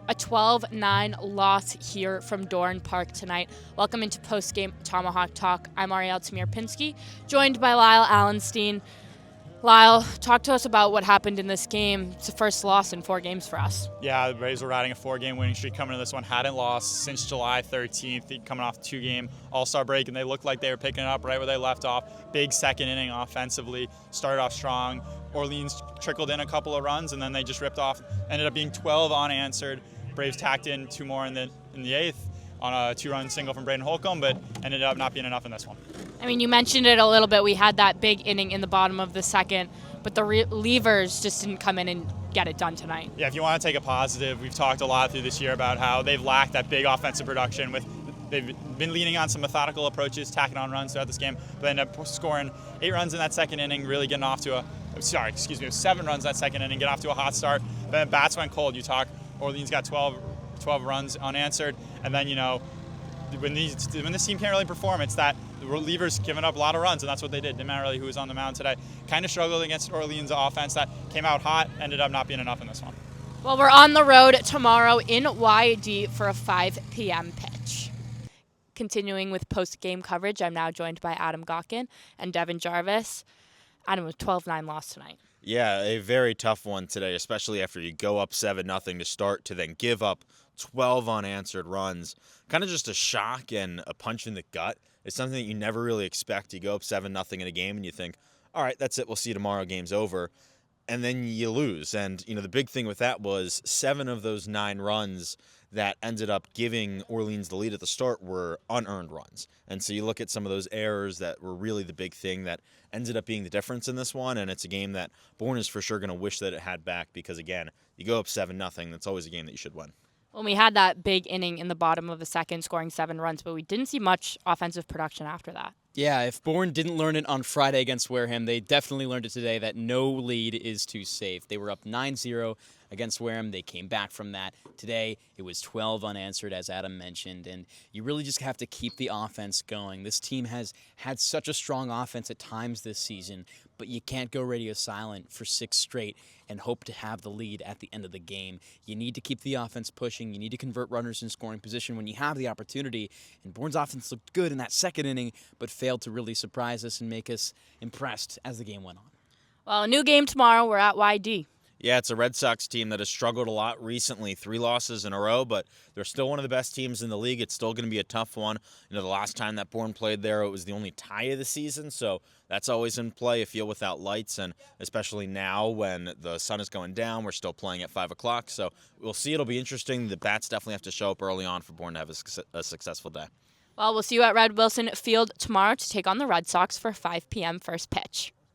a 12-9 loss here from Doran Park tonight. Welcome into Postgame Tomahawk Talk. I'm Ariel Tamir-Pinsky, joined by Lyle Allenstein. Lyle, talk to us about what happened in this game. It's the first loss in 4 games for us. Yeah, the Braves were riding a 4-game winning streak coming into this one. Hadn't lost since July 13th, coming off a 2-game All-Star break, and they looked like they were picking it up right where they left off. Big second inning offensively, started off strong. Orleans trickled in a couple of runs, and then they just ripped off. Ended up being 12 unanswered. Braves tacked in 2 more in the 8th on a 2-run single from Braden Holcomb, but ended up not being enough in this one. I mean, you mentioned it a little bit. We had that big inning in the bottom of the second, but the relievers just didn't come in and get it done tonight. Yeah, if you want to take a positive, we've talked a lot through this year about how they've lacked that big offensive production. They've been leaning on some methodical approaches, tacking on runs throughout this game, but ended up scoring 8 runs in that second inning, really getting off to 7 runs that second inning, get off to a hot start. Then bats went cold. You talk, Orleans got 12 runs unanswered, and then, when this team can't really perform, it's that the relievers giving up a lot of runs, and that's what they did. Didn't matter really who was on the mound today. Kind of struggled against Orleans' offense that came out hot, ended up not being enough in this one. Well, we're on the road tomorrow in YD for a 5 p.m. pitch. Continuing with post-game coverage, I'm now joined by Adam Gawkin and Devin Jarvis. Adam, was 12-9 loss tonight. Yeah, a very tough one today, especially after you go up 7-0 to start to then give up 12 unanswered runs. Kind of just a shock and a punch in the gut. It's something that you never really expect. You go up 7-0 in a game and you think, all right, that's it. We'll see you tomorrow. Game's over. And then you lose. And, the big thing with that was 7 of those 9 runs that ended up giving Orleans the lead at the start were unearned runs. And so you look at some of those errors that were really the big thing that ended up being the difference in this one, and it's a game that Bourne is for sure going to wish that it had back because, again, you go up 7-0, that's always a game that you should win. Well, we had that big inning in the bottom of the second, scoring 7 runs, but we didn't see much offensive production after that. Yeah, if Bourne didn't learn it on Friday against Wareham, they definitely learned it today that no lead is too safe. They were up 9-0 against Wareham. They came back from that. Today, it was 12 unanswered, as Adam mentioned, and you really just have to keep the offense going. This team has had such a strong offense at times this season, but you can't go radio silent for 6 straight and hope to have the lead at the end of the game. You need to keep the offense pushing. You need to convert runners in scoring position when you have the opportunity, and Bourne's offense looked good in that second inning, but failed to really surprise us and make us impressed as the game went on. Well, a new game tomorrow. We're at YD. Yeah, it's a Red Sox team that has struggled a lot recently, 3 losses in a row, but they're still one of the best teams in the league. It's still going to be a tough one. The last time that Bourne played there, it was the only tie of the season, so that's always in play, a field without lights, and especially now when the sun is going down, we're still playing at 5 o'clock, so we'll see. It'll be interesting. The bats definitely have to show up early on for Bourne to have a successful day. Well, we'll see you at Red Wilson Field tomorrow to take on the Red Sox for 5 p.m. first pitch.